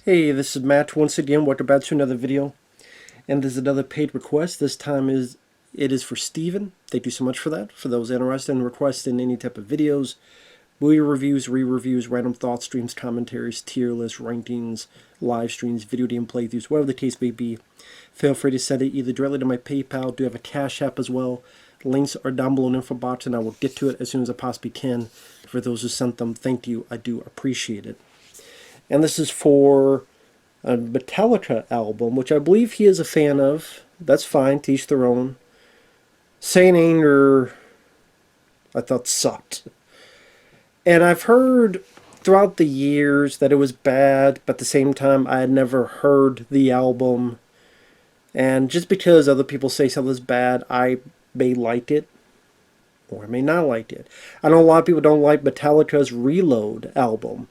Hey, this is Matt once again. Welcome back to another video. And there's another paid request. This time it is for Steven. Thank you so much for that. For those interested in requesting any type of videos, movie reviews, re-reviews, random thoughts, streams, commentaries, tier lists, rankings, live streams, video game playthroughs, whatever the case may be, feel free to send it either directly to my PayPal. I do have a Cash App as well. Links are down below in the info box, and I will get to it as soon as I possibly can. For those who sent them, thank you. I do appreciate it. And this is for a Metallica album, which I believe he is a fan of. That's fine, to each their own. Saint Anger, I thought sucked. And I've heard throughout the years that it was bad, but at the same time I had never heard the album. And just because other people say something's bad, I may like it, or I may not like it. I know a lot of people don't like Metallica's Reload album.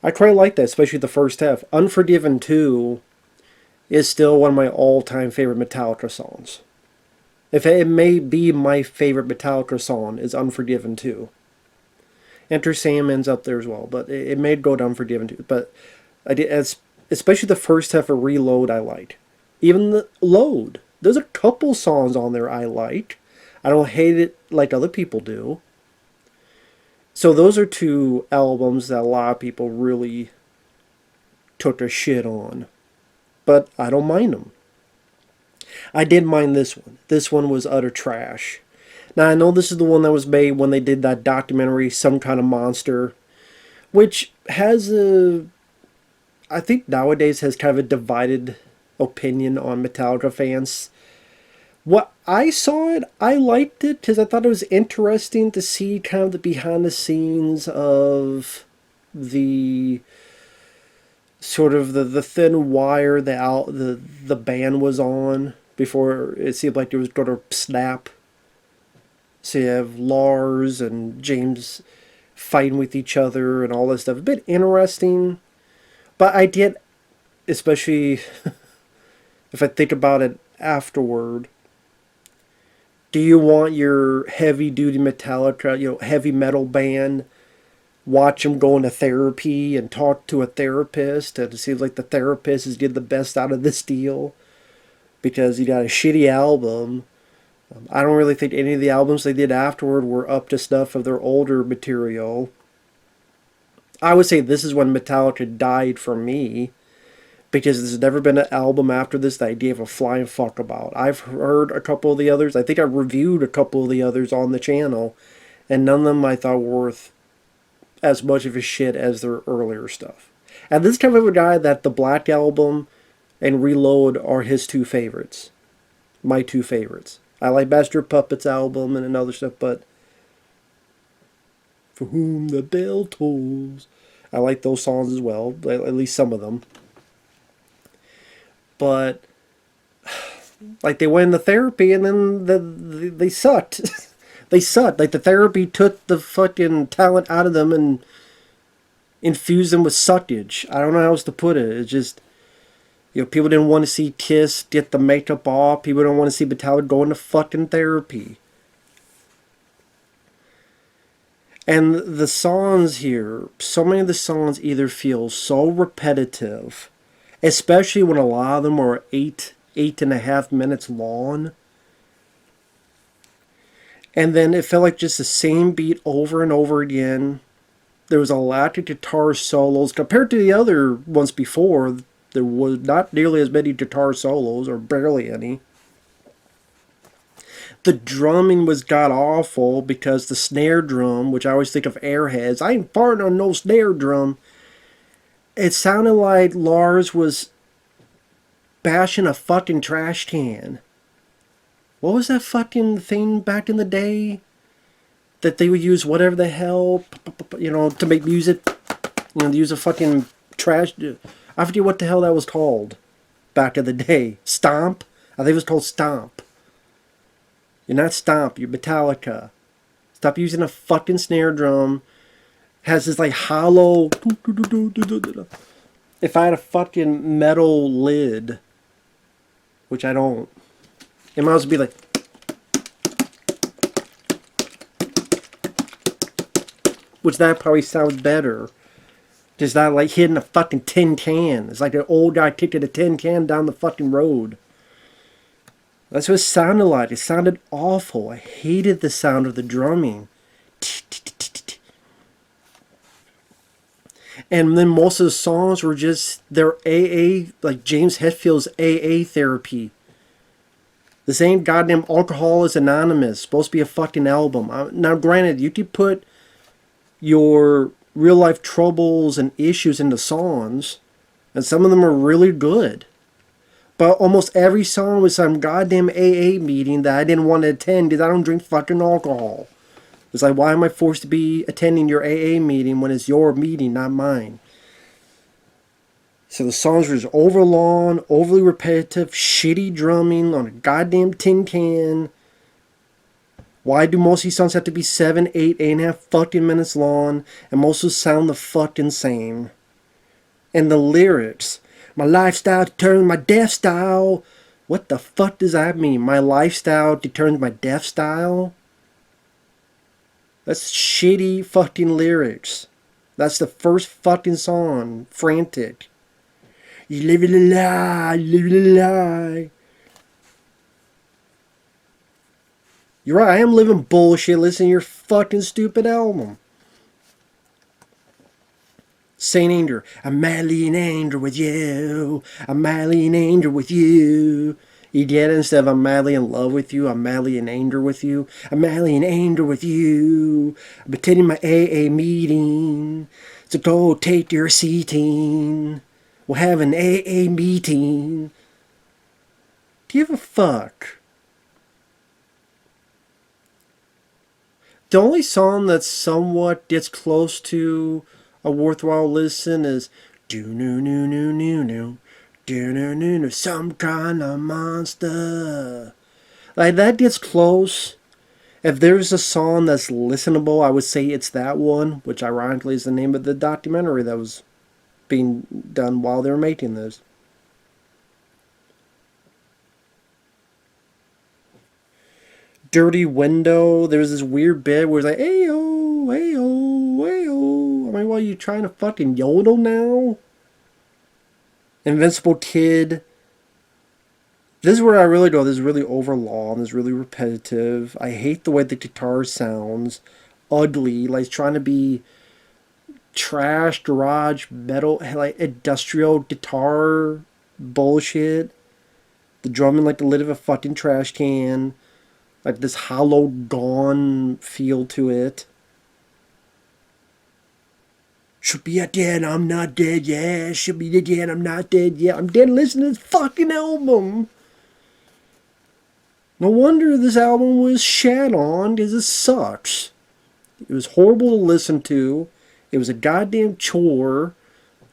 I quite like that, especially the first half. Unforgiven 2 is still one of my all-time favorite Metallica songs. If it may be my favorite Metallica song is Unforgiven 2. Enter Sandman's up there as well, but it may go to Unforgiven 2. But especially the first half of Reload I like. Even the Load. There's a couple songs on there I like. I don't hate it like other people do. So those are two albums that a lot of people really took a shit on. But I don't mind them. I did mind this one. This one was utter trash. Now I know this is the one that was made when they did that documentary, Some Kind of Monster, which has I think nowadays has kind of a divided opinion on Metallica fans. What I saw it, I liked it because I thought it was interesting to see kind of the behind the scenes of the sort of the thin wire the band was on before it seemed like it was going to snap. So you have Lars and James fighting with each other and all this stuff. A bit interesting, but I did, especially if I think about it afterward. Do you want your heavy-duty Metallica, heavy metal band, watch them go into therapy and talk to a therapist, and it seems like the therapist is getting the best out of this deal because you got a shitty album? I don't really think any of the albums they did afterward were up to snuff of their older material. I would say this is when Metallica died for me, because there's never been an album after this that I gave a flying fuck about. I've heard a couple of the others. I think I reviewed a couple of the others on the channel, and none of them I thought were worth as much of a shit as their earlier stuff. And this is kind of a guy that the Black Album and Reload are his two favorites. My two favorites. I like Master of Puppets album and other stuff, but For Whom the Bell Tolls, I like those songs as well, at least some of them. But like they went into therapy and then they sucked. They sucked. Like the therapy took the fucking talent out of them and infused them with suckage. I don't know how else to put it. It's just, people didn't want to see Kiss get the makeup off. People don't want to see Metallica go into fucking therapy. And the songs here, so many of the songs either feel so repetitive, especially when a lot of them are 8.5 minutes long. And then it felt like just the same beat over and over again. There was a lack of guitar solos. Compared to the other ones before, there was not nearly as many guitar solos, or barely any. The drumming was god-awful because the snare drum, which I always think of Airheads, I ain't farting on no snare drum. It sounded like Lars was bashing a fucking trash can. What was that fucking thing back in the day? That they would use whatever the hell, to make music. They use a fucking trash. I forget what the hell that was called back in the day. Stomp? I think it was called Stomp. You're not Stomp, you're Metallica. Stop using a fucking snare drum. Has this like hollow. If I had a fucking metal lid, which I don't, it might as well be like. Which that probably sounds better. Just not like hitting a fucking tin can. It's like an old guy kicking a tin can down the fucking road. That's what it sounded like. It sounded awful. I hated the sound of the drumming. And then most of the songs were just their AA, like James Hetfield's AA therapy. This ain't goddamn Alcoholics Anonymous. It's supposed to be a fucking album. Now, granted, you could put your real life troubles and issues into songs, and some of them are really good. But almost every song was some goddamn AA meeting that I didn't want to attend because I don't drink fucking alcohol. It's like, why am I forced to be attending your AA meeting when it's your meeting, not mine? So the songs were just overlong, overly repetitive, shitty drumming on a goddamn tin can. Why do most of these songs have to be 7, 8, 8.5 fucking minutes long, and most of them sound the fucking same? And the lyrics, my lifestyle determines my death style. What the fuck does that mean? My lifestyle determines my death style? That's shitty fucking lyrics. That's the first fucking song. Frantic. You living a lie, you living a lie. You're right, I am living bullshit listening to your fucking stupid album. Saint Anger, I'm madly in anger with you. I'm madly in anger with you. You get it? Instead of I'm madly in love with you, I'm madly in anger with you. I'm madly in anger with you. I'm attending my AA meeting. So go take your seating. We'll have an AA meeting. Give a fuck. The only song that somewhat gets close to a worthwhile listen is do no no no no no do no no no some kind of monster. Like that gets close. If there's a song that's listenable, I would say it's that one, which ironically is the name of the documentary that was being done while they were making this. Dirty Window, there was this weird bit where it's like, ayo, ayo, ayo. I mean, what, are you trying to fucking yodel now? Invincible Kid. This is where I really go, this is really overlong, this is really repetitive. I hate the way the guitar sounds. Ugly, like it's trying to be trash, garage, metal, like industrial guitar bullshit. The drumming like the lid of a fucking trash can. Like this hollow, gone feel to it. Should be dead, I'm not dead, yeah. Should be dead, I'm not dead, yeah. I'm dead listening to this fucking album. No wonder this album was shat on, because it sucks. It was horrible to listen to. It was a goddamn chore.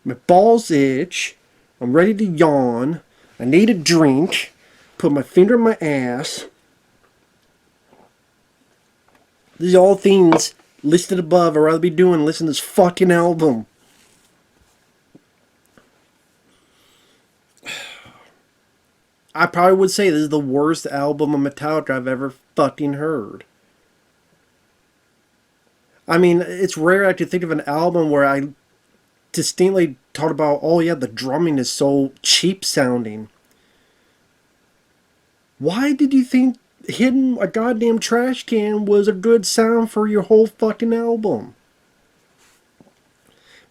My balls itch. I'm ready to yawn. I need a drink. Put my finger in my ass. These are all things listed above I'd rather be doing than listening to this fucking album. I probably would say this is the worst album of Metallica I've ever fucking heard. I mean, it's rare I could think of an album where I distinctly talked about, oh yeah, the drumming is so cheap sounding. Why did you think hitting a goddamn trash can was a good sound for your whole fucking album?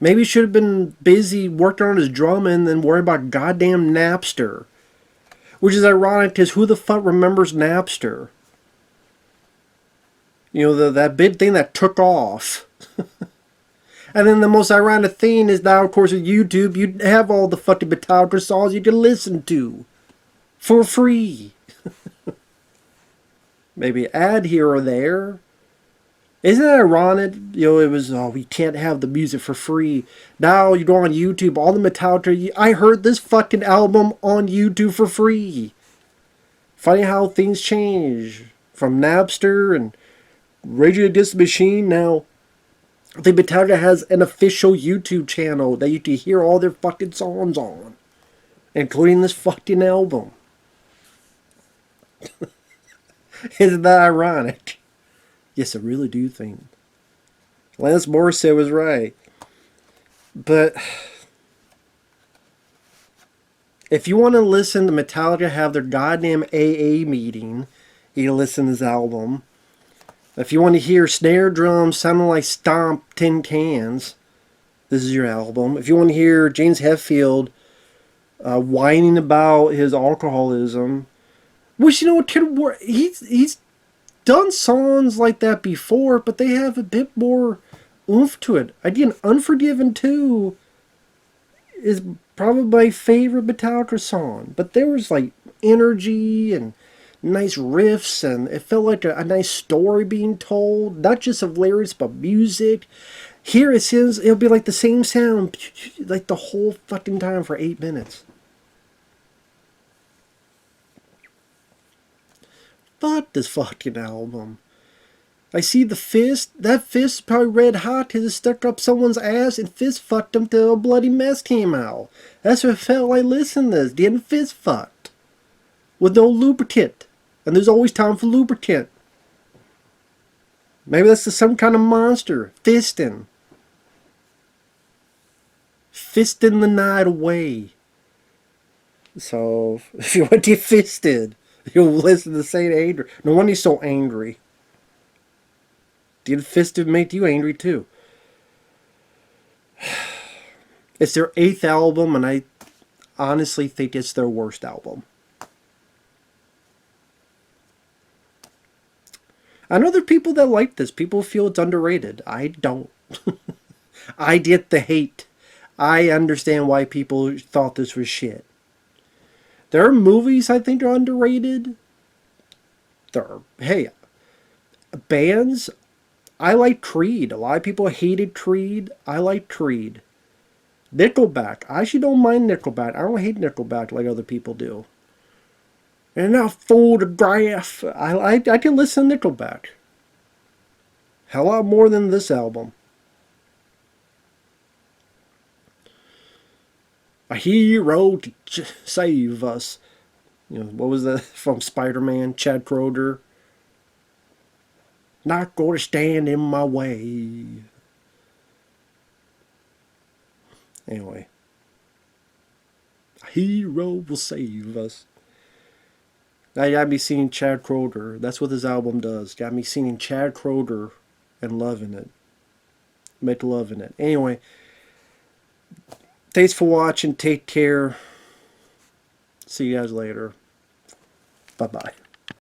Maybe he should have been busy working on his drumming than worry about goddamn Napster. Which is ironic because who the fuck remembers Napster? You know, that big thing that took off. And then the most ironic thing is now, of course, with YouTube, you have all the fucking Metallica songs you can listen to. For free. Maybe ad here or there. Isn't it ironic? You know, it was, oh, we can't have the music for free. Now you go on YouTube, all the Metallica, I heard this fucking album on YouTube for free. Funny how things change. From Napster and Rage Against the Machine, now I think Metallica has an official YouTube channel that you can hear all their fucking songs on. Including this fucking album. Isn't that ironic? Yes, I really do think Lance Morissette was right. But if you want to listen to Metallica have their goddamn AA meeting, you can listen to this album. If you want to hear snare drums sounding like stomp tin cans, this is your album. If you want to hear James Hetfield whining about his alcoholism, which, you know, he's done songs like that before, but they have a bit more oomph to it. Again, Unforgiven 2 is probably my favorite Metallica song, but there was like energy and nice riffs, and it felt like a nice story being told, not just of lyrics but music. Here it seems it'll be like the same sound like the whole fucking time for 8 minutes. Fuck this fucking album. I see the fist. That fist is probably red hot because it stuck up someone's ass and fist fucked them till a bloody mess came out. That's what it felt like listening to this. Getting fist fucked. With no lubricant. And there's always time for lubricant. Maybe that's some kind of monster. Fisting. Fisting the night away. So, if you want to get fisted, you'll listen to St. Andrew. No wonder he's so angry. Getting fisted make you angry too. It's their 8th album, and I honestly think it's their worst album. I know there are people that like this. People feel it's underrated. I don't. I get the hate. I understand why people thought this was shit. There are movies I think are underrated. Hey, bands. I like Creed. A lot of people hated Creed. I like Creed. Nickelback. I actually don't mind Nickelback. I don't hate Nickelback like other people do. And now Photograph. I can listen to Nickelback. Hell, a lot more than this album. A hero to save us. You know, what was that from Spider-Man? Chad Kroger. Not gonna stand in my way. Anyway. A hero will save us. Now you got me singing Chad Kroger. That's what this album does. Got me singing Chad Kroger and loving it. Make love in it. Anyway. Thanks for watching. Take care. See you guys later. Bye-bye.